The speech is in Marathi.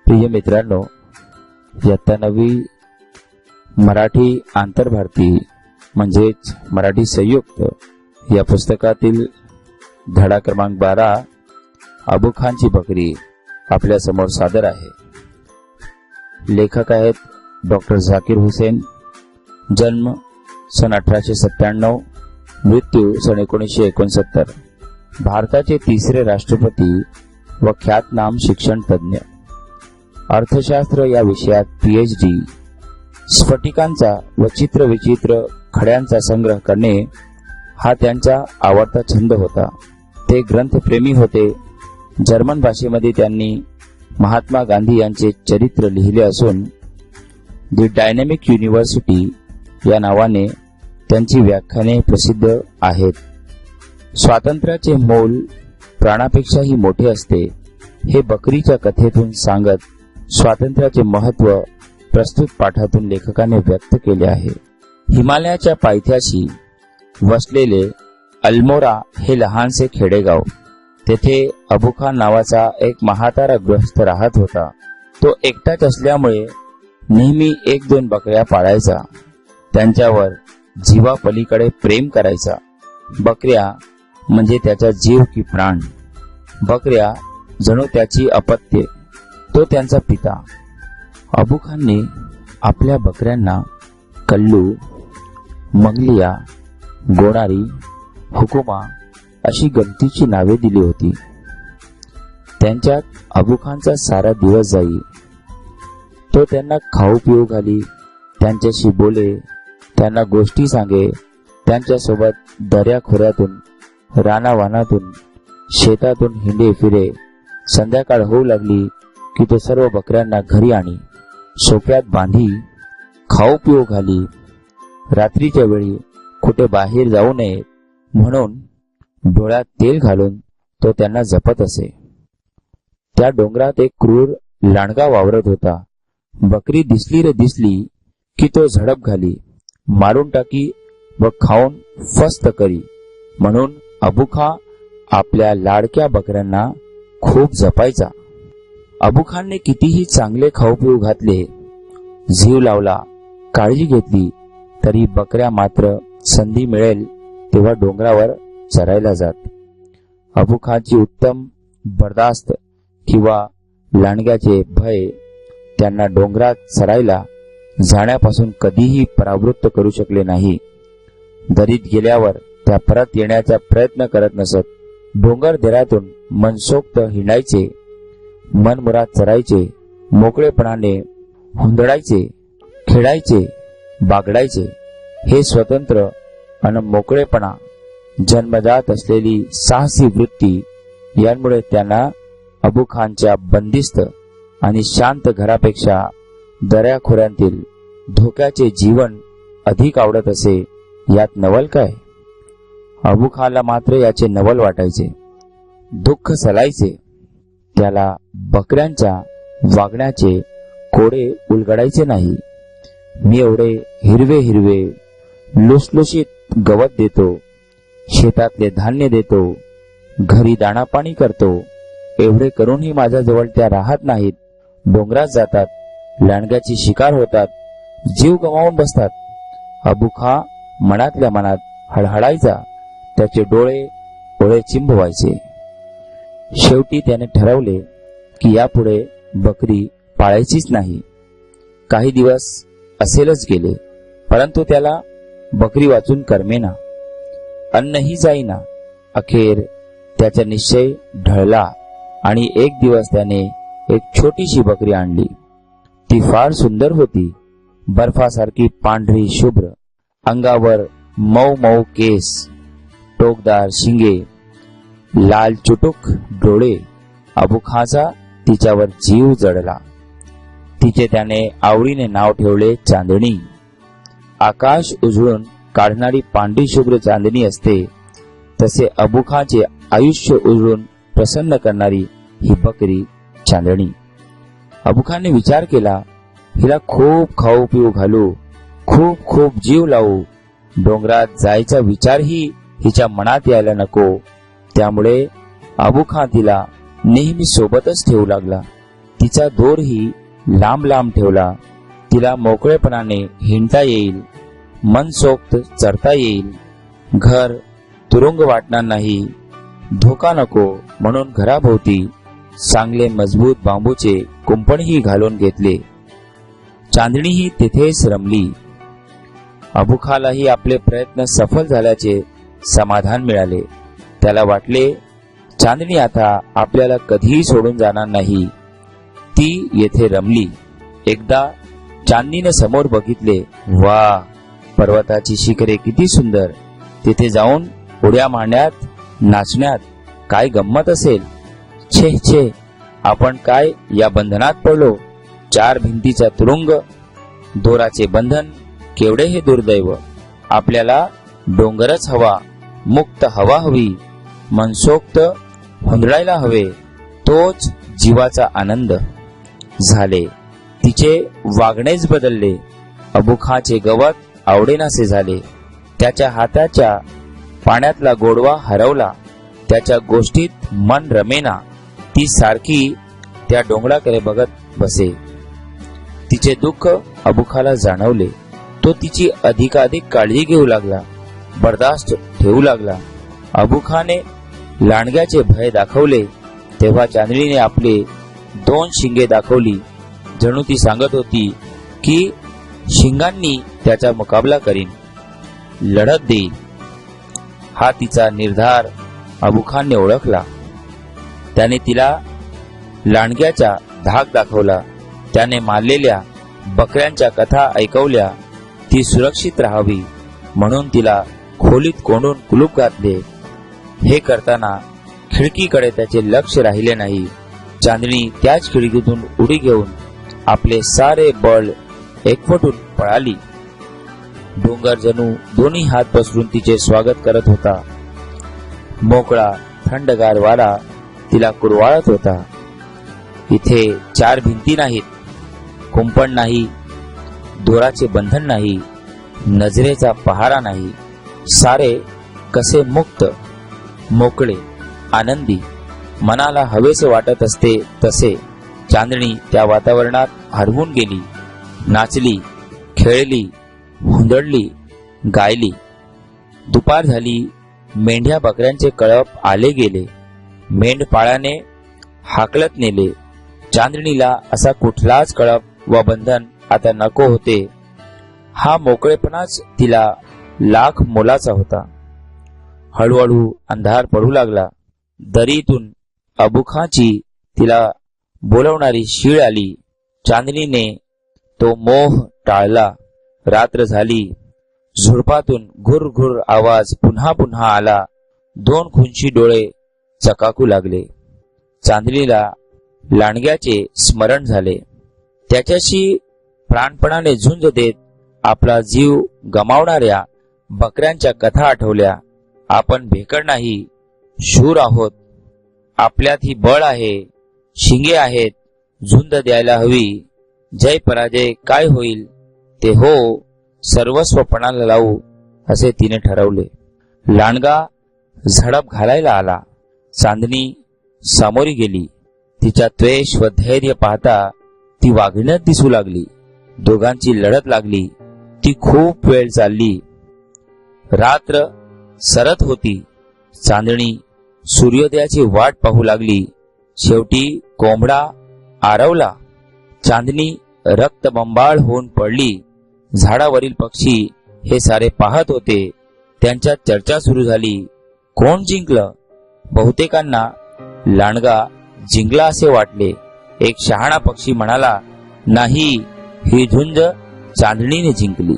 प्रिय मित्रांनो, इयत्ता 9वी मराठी आंतरभारती म्हणजेच मराठी संयुक्त या पुस्तकातील धडा क्रमांक 12 अबू खानची बकरी आपल्या समोर सादर आहे. लेखक आहेत डॉक्टर झाकीर हुसेन. जन्म सन 1897, मृत्यू सन 1969. भारताचे तिसरे राष्ट्रपती व ख्यातनाम शिक्षण तज्ञ. अर्थशास्त्र या विषयात PhD. स्फटिकांचा व चित्रविचित्र खड्यांचा संग्रह करणे हा त्यांचा आवडता छंद होता. ते ग्रंथप्रेमी होते. जर्मन भाषेमध्ये त्यांनी महात्मा गांधी यांचे चरित्र लिहिले असून द डायनॅमिक युनिव्हर्सिटी या नावाने त्यांची व्याख्याने प्रसिद्ध आहेत. स्वातंत्र्याचे मोल प्राणापेक्षाही मोठे असते हे बकरीच्या कथेतून सांगत स्वातंत्र्याचे महत्त्व प्रस्तुत पाठातून लेखकाने व्यक्त केले आहे. हिमालयाच्या पायथ्याशी वसलेले अल्मोरा हे लहानसे खेडेगाव. तेथे अबू खान नावाचा एक म्हातारा गृहस्थ राहत होता. तो एकटाच असल्यामुळे नेहमी 1-2 बकऱ्या पाळायचा. त्यांच्यावर जीवापलीकडे प्रेम करायचा. बकऱ्या म्हणजे त्याचा जीव की प्राण. बकऱ्या जणू त्याची अपत्ये. तो त्यांचा पिता. अबू खानने आपल्या बकऱ्यांना कल्लू, मंगलिया, गोणारी, हुकुमा अशी गमतीची नावे दिली होती. त्यांच्यात अबू खानचा सारा दिवस जाई. तो त्यांना खाऊ पिऊ घाली, त्यांच्याशी बोले, त्यांना गोष्टी सांगे, त्यांच्यासोबत दर्याखोऱ्यातून, रानावानातून, शेतातून हिंडे फिरे. संध्याकाळ होऊ लागली की तो सर्व बकऱ्यांना घरी आणि सोप्यात बांधी खाऊ पिऊ घाली. रात्रीच्या वेळी कुठे बाहेर जाऊ नये म्हणून डोळ्यात तेल घालून तो त्यांना जपत असे. त्या डोंगरात एक क्रूर लांडगा वावरत होता. बकरी दिसली की तो झडप घाली, मारून टाकी व खाऊन फस्त करी. म्हणून अबू खान आपल्या लाडक्या बकऱ्यांना खूप जपायचा. अबू खानने कितीही चांगले खाऊ पिऊ घातले, जीव लावला, काळजी घेतली तरी बकऱ्या मात्र संधी मिळेल तेव्हा डोंगरावर चरायला जात. अबू खानची उत्तम बर्दास्त किंवा लांडग्याचे भय त्यांना डोंगरात चरायला जाण्यापासून कधीही परावृत्त करू शकले नाही. दरीत गेल्यावर त्या परत येण्याचा प्रयत्न करत नसत. डोंगर दऱ्यातून मनसोक्त हिंडायचे, मनमुराद चरायचे, मोकळेपणाने हुंदडायचे, खेळायचे, बागडायचे. हे स्वतंत्र आणि मोकळेपणा, जन्मजात असलेली साहसी वृत्ती यांमुळे त्यांना अबू खानच्या बंदिस्त आणि शांत घरापेक्षा दऱ्याखोऱ्यांतील धोक्याचे जीवन अधिक आवडत असे. यात नवल काय? अबू खानला मात्र याचे नवल वाटायचे. दुःख सलायचे. त्याला बकऱ्यांच्या वागण्याचे कोडे उलगडायचे नाही. मी एवढे हिरवे हिरवे लुसलुशीत गवत देतो, शेतातले धान्य देतो, घरी दाणा पाणी करतो, एवढे करूनही माझ्याजवळ त्या राहत नाहीत. डोंगरात जातात, लांडग्याची शिकार होतात, जीव गमावून बसतात. अबू खान मनातल्या मनात हळहळायचा. त्याचे डोळे चिंब व्हायचे. शेवटी त्याने ठरवले की यापुढे बकरी पाळायचीच नाही. काही दिवस असेलच गेले, परंतु त्याला बकरी वाचून करमेना, अन्नही जाईना. अखेर त्याचा निश्चय ढळला आणि एक दिवस त्याने एक छोटीशी बकरी आणली. ती फार सुंदर होती. बर्फासारखी पांढरी शुभ्र, अंगावर मऊ मऊ केस, टोकदार शिंगे, लाल चुटुक डोळे. अबू खानचा तिच्यावर जीव जडला. तिचे त्याने आवडीने नाव ठेवले चांदणी. आकाश उजळून काढणारी पांढरी शुभ्र चांदणी असते तसे अबू खानचे आयुष्य उजळून प्रसन्न करणारी ही बकरी चांदणी. अबू खानने विचार केला, हिला खूप खाऊ पिऊ घालू, खूप खूप जीव लावू. डोंगरात जायचा विचारही हिच्या मनात यायला नको. त्यामुळे अबू खान तिला नेहमी सोबतच ठेवू लागला. तिचा दोरही लांब लांब ठेवला. तिला मोकळेपणाने हिंडता येईल, मनसोक्त चरता येईल. घर तुरुंग वाटणार नाही. धोका नको म्हणून घराभोवती चांगले मजबूत बांबूचे कुंपणही घालून घेतले. चांदणीही तिथेच रमली. अबुखालाही आपले प्रयत्न सफल झाल्याचे समाधान मिळाले. त्याला वाटले, चांदणी आता आपल्याला कधीही सोडून जाणार नाही. ती येथे रमली. एकदा चांदणीने समोर बघितले. वा, पर्वताची शिखरे किती सुंदर. तिथे जाऊन उड्या मारण्यात, नाचण्यात काय गंमत असेल. छे छे, आपण काय या बंधनात पडलो. 4 भिंतीचा तुरुंग, दोराचे बंधन, केवढे हे दुर्दैव. आपल्याला डोंगरच हवा, मुक्त हवा हवी, मनसोक्त हुंदडायला हवे, तोच जीवाचा आनंद. झाले, तिचे वागणेच बदलले. अबुखाचे गवत आवडेनासे झाले. त्याच्या हाताच्या पाण्यातला गोडवा हरवला. त्याच्या गोष्टीत मन रमेना. ती सारखी त्या डोंगराकडे बघत बसे. तिचे दुःख अबुखाला जाणवले. तो तिची अधिकाधिक काळजी घेऊ लागला, बर्दाश्त ठेवू लागला. अबुखाने लांडग्याचे भय दाखवले तेव्हा चांदणीने आपले 2 शिंगे दाखवली. जणू ती सांगत होती की शिंगांनी त्याचा मुकाबला करीन, लढत देईल. हा तिचा निर्धार अबुखानने ओळखला. त्याने तिला लांडग्याचा धाक दाखवला. त्याने मारलेल्या बकऱ्यांच्या कथा ऐकवल्या. ती सुरक्षित राहावी म्हणून तिला खोलीत कोंडून कुलूप घातले. हे करताना खिडकीकडे त्याचे लक्ष राहिले नाही. चांदणी त्याच खिडकीतून उडी घेऊन आपले सारे बळ एकवटून पळाली. डोंगर जणू दोन्ही हात पसरून तिचे स्वागत करत होता. मोकळा थंडगार वारा तिला कुरवाळत होता. इथे 4 भिंती नाहीत, कुंपण नाही, दोराचे बंधन नाही, नजरेचा पहारा नाही. सारे कसे मुक्त, मोकळे, आनंदी, मनाला हवेसे वाटत असते तसे. चांदणी त्या वातावरणात हरवून गेली. नाचली, खेळली, हुंदडली, गायली. दुपार झाली. मेंढ्या बकऱ्यांचे कळप आले गेले. मेंढपाळाने हाकलत नेले. चांदणीला असा कुठलाच कळप व बंधन आता नको होते. हा मोकळेपणाच तिला लाख मोलाचा होता. हळूहळू अंधार पडू लागला. दरीतून अबुखाची तिला बोलवणारी शीळ आली. चांदणीने तो मोह टाळला. रात्र झाली. झुडपातून घुरघुर आवाज पुन्हा पुन्हा आला. 2 खुंची डोळे चकाकू लागले. चांदणीला लांडग्याचे स्मरण झाले. त्याच्याशी प्राणपणाने झुंज देत आपला जीव गमावणाऱ्या बकऱ्यांच्या कथा आठवल्या. आपण भेकड नाही, शूर आहोत. आपल्यात ही बळ आहे, शिंगे आहेत, झुंज द्यायला हवी. जय पराजय काय होईल ते हो, सर्वस्व पणाला लावू असे तिने ठरवले. लांडगा झडप घालायला आला. चांदणी सामोरी गेली. तिच्या त्वेष व धैर्य पाहता ती वाघिणीच दिसू लागली. दोघांची लढत लागली. ती खूप वेळ चालली. रात्र सरत होती. चांदणी सूर्योदयाची वाट पाहू लागली. शेवटी कोंबडा आरवला. चांदणी रक्तबंबाळ होऊन पडली. झाडावरील पक्षी हे सारे पाहत होते. त्यांच्यात चर्चा सुरू झाली. कोण जिंकलं? बहुतेकांना लांडगा जिंकला असे वाटले. एक शहाणा पक्षी म्हणाला, नाही, ही झुंज चांदणीने जिंकली.